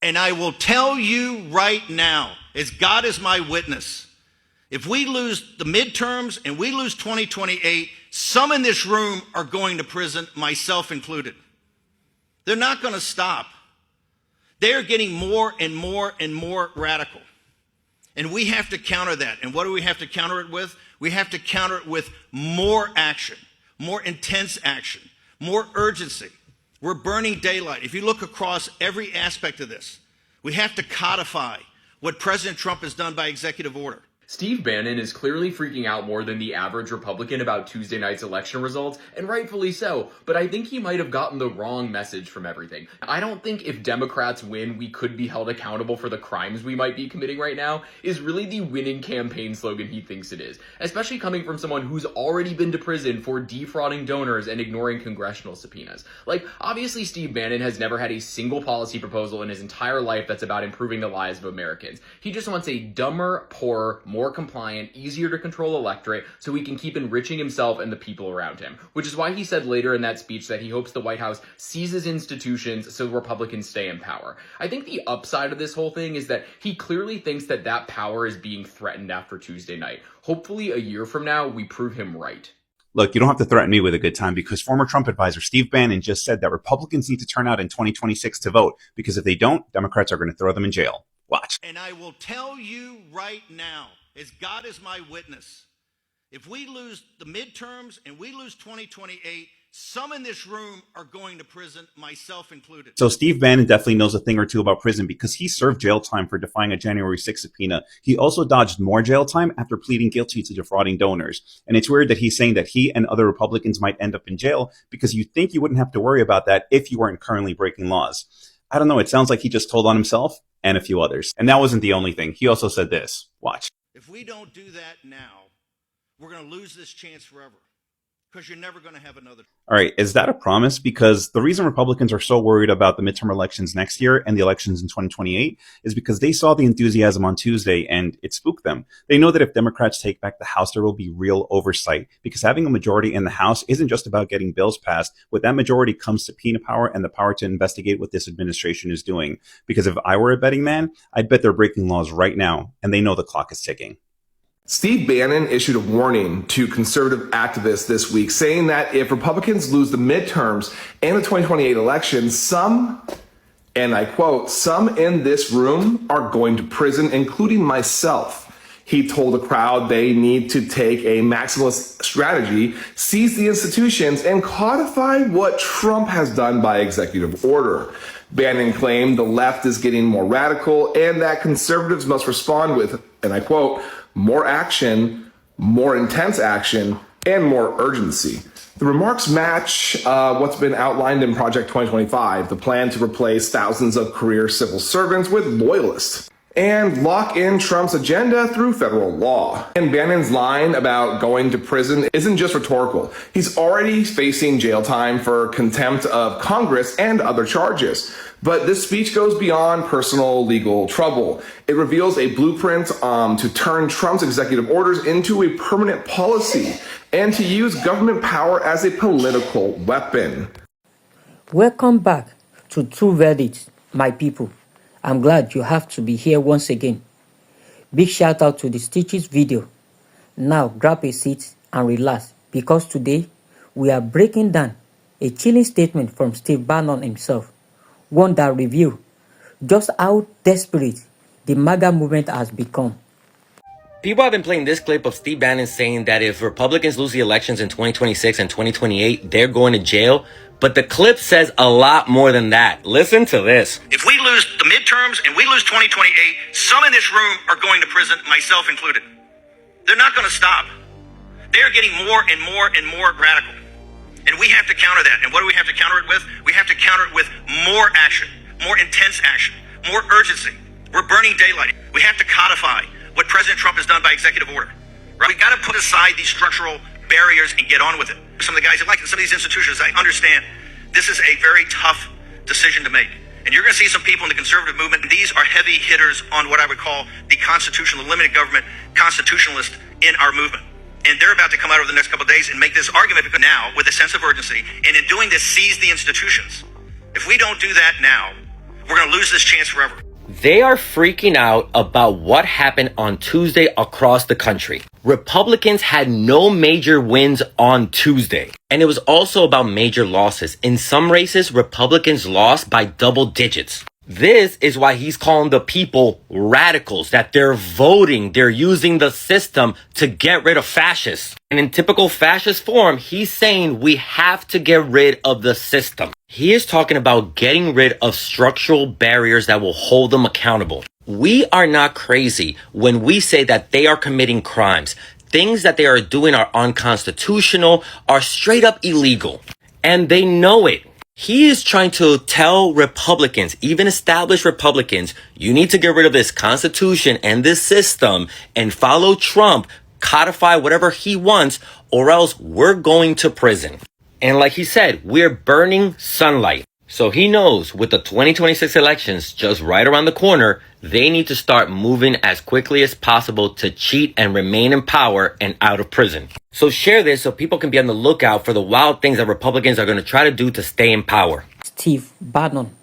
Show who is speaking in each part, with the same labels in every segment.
Speaker 1: And I will tell you right now, as God is my witness, if we lose the midterms and we lose 2028, some in this room are going to prison, myself included. They're not going to stop. They're getting more and more and more radical. And we have to counter that. And what do we have to counter it with? We have to counter it with more action, more intense action, more urgency. We're burning daylight. If you look across every aspect of this, we have to codify what President Trump has done by executive order.
Speaker 2: Steve Bannon is clearly freaking out more than the average Republican about Tuesday night's election results, and rightfully so, but I think he might have gotten the wrong message from everything. I don't think if Democrats win, we could be held accountable for the crimes we might be committing right now is really the winning campaign slogan he thinks it is, especially coming from someone who's already been to prison for defrauding donors and ignoring congressional subpoenas. Like, obviously Steve Bannon has never had a single policy proposal in his entire life that's about improving the lives of Americans. He just wants a dumber, poorer, more compliant, easier to control electorate so he can keep enriching himself and the people around him, which is why he said later in that speech that he hopes the White House seizes institutions so Republicans stay in power. I think the upside of this whole thing is that he clearly thinks that that power is being threatened after Tuesday night. Hopefully a year from now, we prove him right.
Speaker 3: Look, you don't have to threaten me with a good time because former Trump advisor Steve Bannon just said that Republicans need to turn out in 2026 to vote because if they don't, Democrats are going to throw them in jail. Watch.
Speaker 1: And I will tell you right now, as God is my witness, if we lose the midterms and we lose 2028, some in this room are going to prison, myself included.
Speaker 3: So Steve Bannon definitely knows a thing or two about prison because he served jail time for defying a January 6th subpoena. He also dodged more jail time after pleading guilty to defrauding donors. And it's weird that he's saying that he and other Republicans might end up in jail because you think you wouldn't have to worry about that if you weren't currently breaking laws. I don't know. It sounds like he just told on himself and a few others. And that wasn't the only thing. He also said this. Watch.
Speaker 1: If we don't do that now, we're going to lose this chance forever because you're never going to have another.
Speaker 3: All right. Is that a promise? Because the reason Republicans are so worried about the midterm elections next year and the elections in 2028 is because they saw the enthusiasm on Tuesday and it spooked them. They know that if Democrats take back the House, there will be real oversight because having a majority in the House isn't just about getting bills passed. With that majority comes subpoena power and the power to investigate what this administration is doing. Because if I were a betting man, I'd bet they're breaking laws right now and they know the clock is ticking.
Speaker 4: Steve Bannon issued a warning to conservative activists this week, saying that if Republicans lose the midterms and the 2028 election, some, and I quote, some in this room are going to prison, including myself. He told the crowd they need to take a maximalist strategy, seize the institutions, and codify what Trump has done by executive order. Bannon claimed the left is getting more radical and that conservatives must respond with, and I quote, more action, more intense action, and more urgency. The remarks match what's been outlined in Project 2025, the plan to replace thousands of career civil servants with loyalists and lock in Trump's agenda through federal law. And Bannon's line about going to prison isn't just rhetorical. He's already facing jail time for contempt of Congress and other charges. But this speech goes beyond personal legal trouble. It reveals a blueprint to turn Trump's executive orders into a permanent policy and to use government power as a political weapon.
Speaker 5: Welcome back to True Verdicts, my people. I'm glad you have to be here once again. Big shout out to the Stitches video. Now grab a seat and relax because today we are breaking down a chilling statement from Steve Bannon himself. One that reveals just how desperate the MAGA movement has become.
Speaker 6: People have been playing this clip of Steve Bannon saying that if Republicans lose the elections in 2026 and 2028, they're going to jail. But the clip says a lot more than that. Listen to this.
Speaker 1: If we lose the midterms and we lose 2028, some in this room are going to prison, myself included. They're not going to stop. They're getting more and more and more radical. And we have to counter that. And what do we have to counter it with? We have to counter it with more action, more intense action, more urgency. We're burning daylight. We have to codify what President Trump has done by executive order. Right? We've got to put aside these structural barriers and get on with it. Some of the guys elected, some of these institutions, I understand this is a very tough decision to make. And you're going to see some people in the conservative movement. These are heavy hitters on what I would call the constitutional, limited government constitutionalist in our movement. And they're about to come out over the next couple of days and make this argument because now, with a sense of urgency, and in doing this, seize the institutions. If we don't do that now, we're going to lose this chance forever.
Speaker 6: They are freaking out about what happened on Tuesday across the country. Republicans had no major wins on Tuesday. And it was also about major losses. In some races, Republicans lost by double digits. This is why he's calling the people radicals, that they're voting, they're using the system to get rid of fascists. And in typical fascist form, he's saying we have to get rid of the system. He is talking about getting rid of structural barriers that will hold them accountable. We are not crazy when we say that they are committing crimes. Things that they are doing are unconstitutional, are straight up illegal. And they know it. He is trying to tell Republicans, even established Republicans, you need to get rid of this Constitution and this system and follow Trump, codify whatever he wants, or else we're going to prison. And like he said, we're burning sunlight. So he knows with the 2026 elections just right around the corner, they need to start moving as quickly as possible to cheat and remain in power and out of prison. So share this so people can be on the lookout for the wild things that Republicans are going to try to do to stay in power.
Speaker 5: Steve Bannon,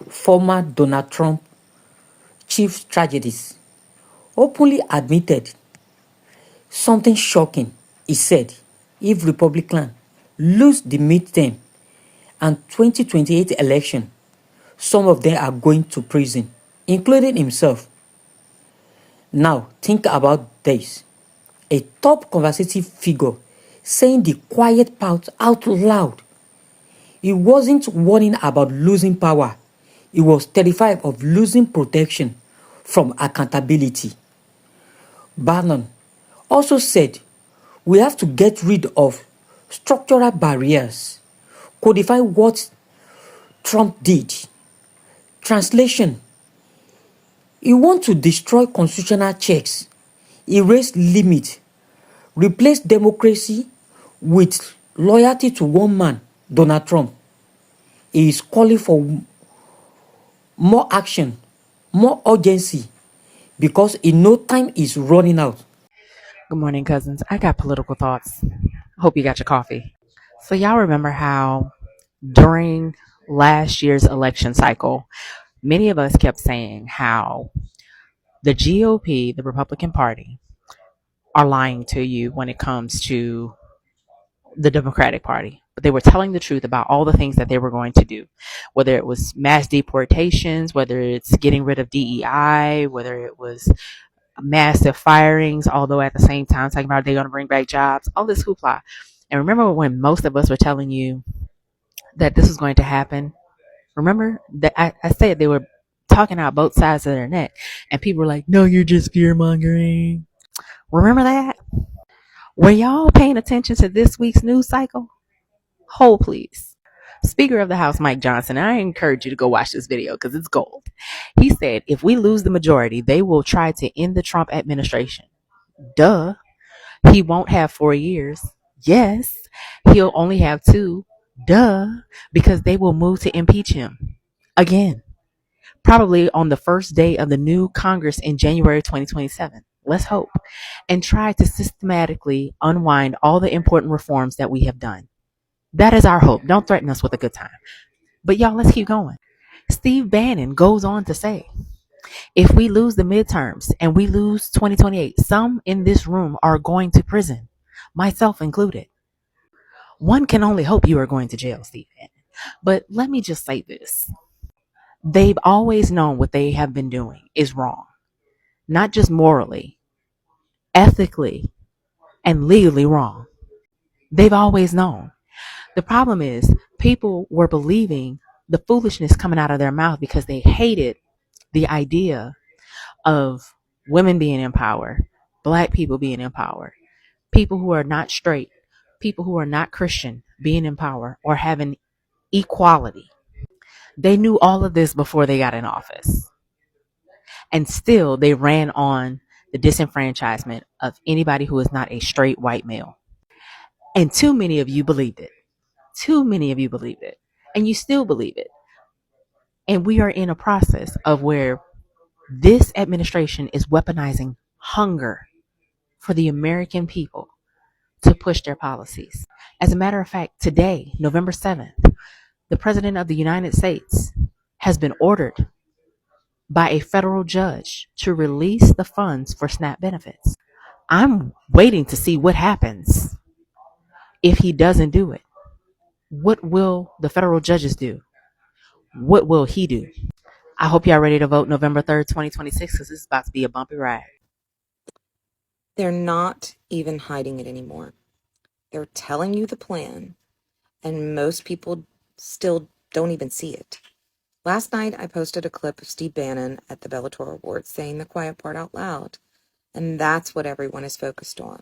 Speaker 5: former Donald Trump chief strategist, openly admitted something shocking. He said, if Republicans lose the midterm and 2028 election, some of them are going to prison, including himself. Now, think about this. A top conservative figure saying the quiet part out loud. He wasn't worrying about losing power. He was terrified of losing protection from accountability. Bannon also said, we have to get rid of structural barriers, codify what Trump did. Translation, he wants to destroy constitutional checks, erase limits, replace democracy with loyalty to one man, Donald Trump. He is calling for more action, more urgency, because in no time is running out.
Speaker 7: Good morning, cousins. I got political thoughts. Hope you got your coffee. So y'all remember how during last year's election cycle, many of us kept saying how the GOP, the Republican Party, are lying to you when it comes to the Democratic Party. But they were telling the truth about all the things that they were going to do, whether it was mass deportations, whether it's getting rid of DEI, whether it was massive firings, although at the same time talking about they're going to bring back jobs, all this hoopla. And remember when most of us were telling you that this was going to happen? Remember that I said they were talking out both sides of their neck, and people were like, no, you're just fear mongering. Remember that? Were y'all paying attention to this week's news cycle? Hold, please. Speaker of the House, Mike Johnson, and I encourage you to go watch this video because it's gold. He said, if we lose the majority, they will try to end the Trump administration. Duh. He won't have 4 years. Yes. He'll only have 2. Duh. Because they will move to impeach him. Again. Probably on the first day of the new Congress in January 2027. Let's hope. And try to systematically unwind all the important reforms that we have done. That is our hope. Don't threaten us with a good time. But y'all, let's keep going. Steve Bannon goes on to say, if we lose the midterms and we lose 2028, some in this room are going to prison, myself included. One can only hope you are going to jail, Steve Bannon. But let me just say this. They've always known what they have been doing is wrong. Not just morally, ethically, and legally wrong. They've always known. The problem is people were believing the foolishness coming out of their mouth because they hated the idea of women being in power, black people being in power, people who are not straight, people who are not Christian being in power or having equality. They knew all of this before they got in office. And still they ran on the disenfranchisement of anybody who is not a straight white male. And too many of you believed it. Too many of you believed it. And you still believe it. And we are in a process of where this administration is weaponizing hunger for the American people to push their policies. As a matter of fact, today, November 7th, the President of the United States has been ordered by a federal judge to release the funds for SNAP benefits. I'm waiting to see what happens if he doesn't do it. What will the federal judges do? What will he do? I hope y'all ready to vote November 3rd, 2026, because this is about to be a bumpy ride.
Speaker 8: They're not even hiding it anymore. They're telling you the plan, and most people still don't even see it. Last night, I posted a clip of Steve Bannon at the Bellator Awards saying the quiet part out loud, and that's what everyone is focused on.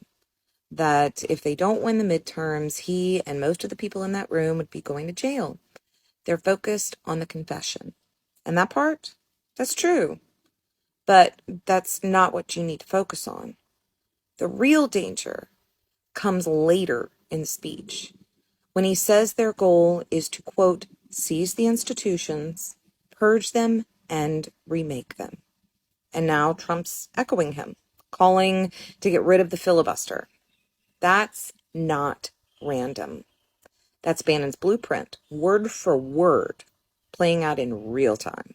Speaker 8: That if they don't win the midterms, he and most of the people in that room would be going to jail. They're focused on the confession. And that part, that's true. But that's not what you need to focus on. The real danger comes later in the speech, when he says their goal is to, quote, seize the institutions, purge them, and remake them. And now Trump's echoing him, calling to get rid of the filibuster. That's not random. That's Bannon's blueprint, word for word, playing out in real time.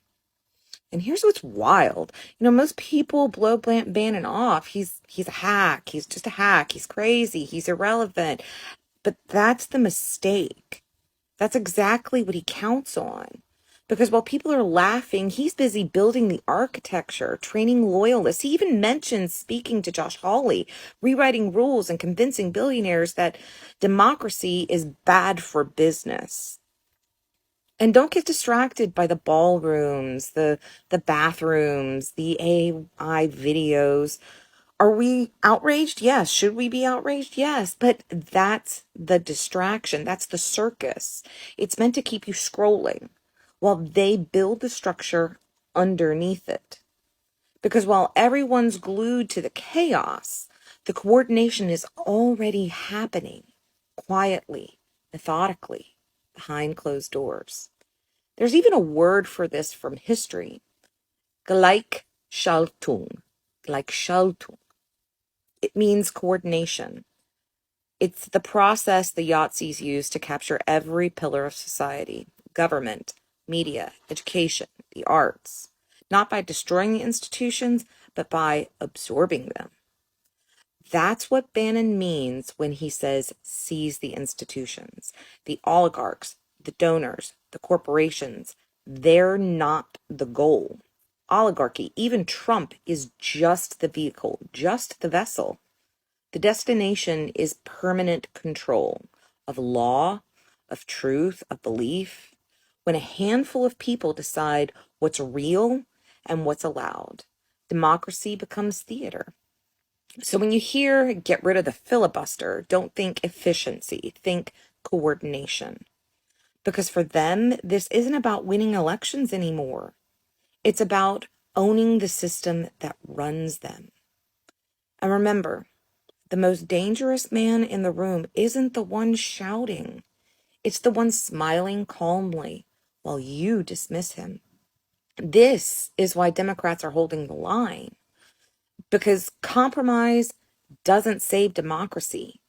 Speaker 8: And here's what's wild. Most people blow Bannon off. He's a hack. He's just a hack. He's crazy. He's irrelevant. But that's the mistake. That's exactly what he counts on. Because while people are laughing, he's busy building the architecture, training loyalists. He even mentions speaking to Josh Hawley, rewriting rules and convincing billionaires that democracy is bad for business. And don't get distracted by the ballrooms, the bathrooms, the AI videos. Are we outraged? Yes. Should we be outraged? Yes. But that's the distraction. That's the circus. It's meant to keep you scrolling while they build the structure underneath it. Because while everyone's glued to the chaos, the coordination is already happening quietly, methodically, behind closed doors. There's even a word for this from history. Gleichschaltung. Gleichschaltung. It means coordination. It's the process the Yahtzees use to capture every pillar of society: government, media, education, the arts. Not by destroying the institutions, but by absorbing them. That's what Bannon means when he says seize the institutions. The oligarchs, the donors, the corporations, they're not the goal. Oligarchy, even Trump, is just the vehicle, just the vessel. The destination is permanent control of law, of truth, of belief. When a handful of people decide what's real and what's allowed, democracy becomes theater. So when you hear get rid of the filibuster, don't think efficiency, think coordination. Because for them, this isn't about winning elections anymore. It's about owning the system that runs them. And remember, the most dangerous man in the room isn't the one shouting. It's the one smiling calmly while you dismiss him. This is why Democrats are holding the line. Because compromise doesn't save democracy.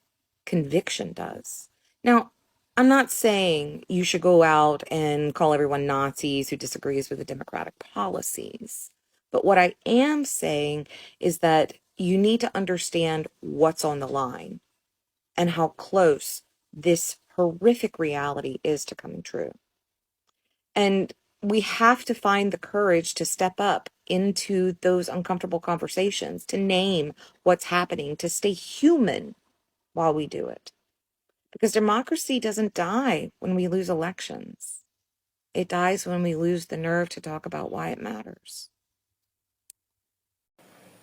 Speaker 8: Conviction does. Now, I'm not saying you should go out and call everyone Nazis who disagrees with the Democratic policies. But what I am saying is that you need to understand what's on the line and how close this horrific reality is to coming true. And we have to find the courage to step up into those uncomfortable conversations, to name what's happening, to stay human while we do it. Because democracy doesn't die when we lose elections. It dies when we lose the nerve to talk about why it matters.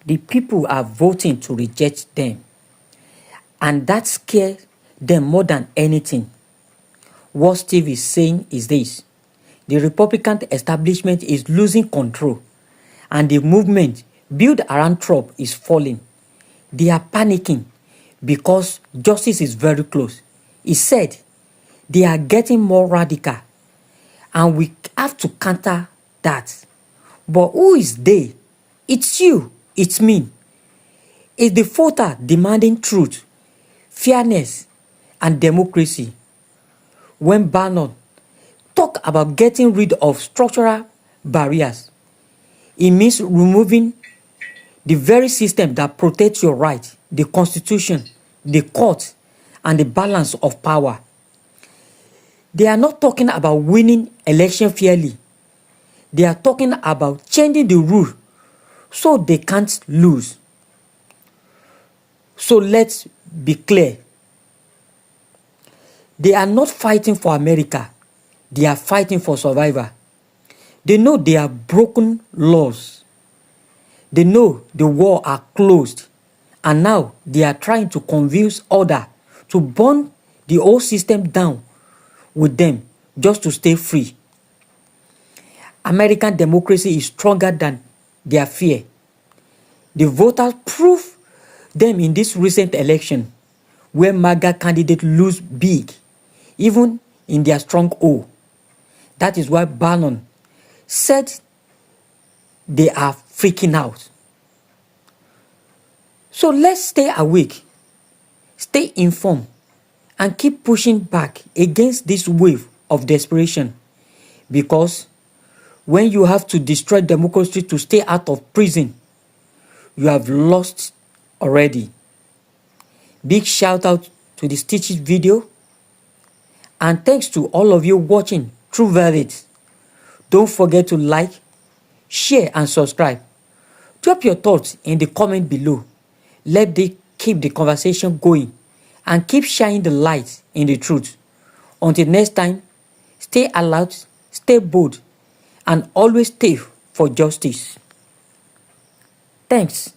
Speaker 5: The people are voting to reject them. And that scares them more than anything. What Steve is saying is this: the Republican establishment is losing control, and the movement built around Trump is falling. They are panicking because justice is very close. He said they are getting more radical, and we have to counter that. But who is they? It's you, it's me. It's the voter demanding truth, fairness, and democracy. When Bannon talk about getting rid of structural barriers. It means removing the very system that protects your rights, the constitution, the court, and the balance of power. They are not talking about winning election fairly. They are talking about changing the rule so they can't lose. So let's be clear. They are not fighting for America. They are fighting for survival. They know they have broken laws. They know the war are closed. And now they are trying to convince others to burn the old system down with them just to stay free. American democracy is stronger than their fear. The voters proved them in this recent election where MAGA candidates lose big, even in their stronghold. That is why Bannon said they are freaking out. So let's stay awake, stay informed, and keep pushing back against this wave of desperation. Because when you have to destroy democracy to stay out of prison, you have lost already. Big shout out to the Stitches video. And thanks to all of you watching True Verdict. Don't forget to like, share, and subscribe. Drop your thoughts in the comment below. Let me keep the conversation going and keep shining the light in the truth. Until next time, stay alert, stay bold, and always stay for justice. Thanks.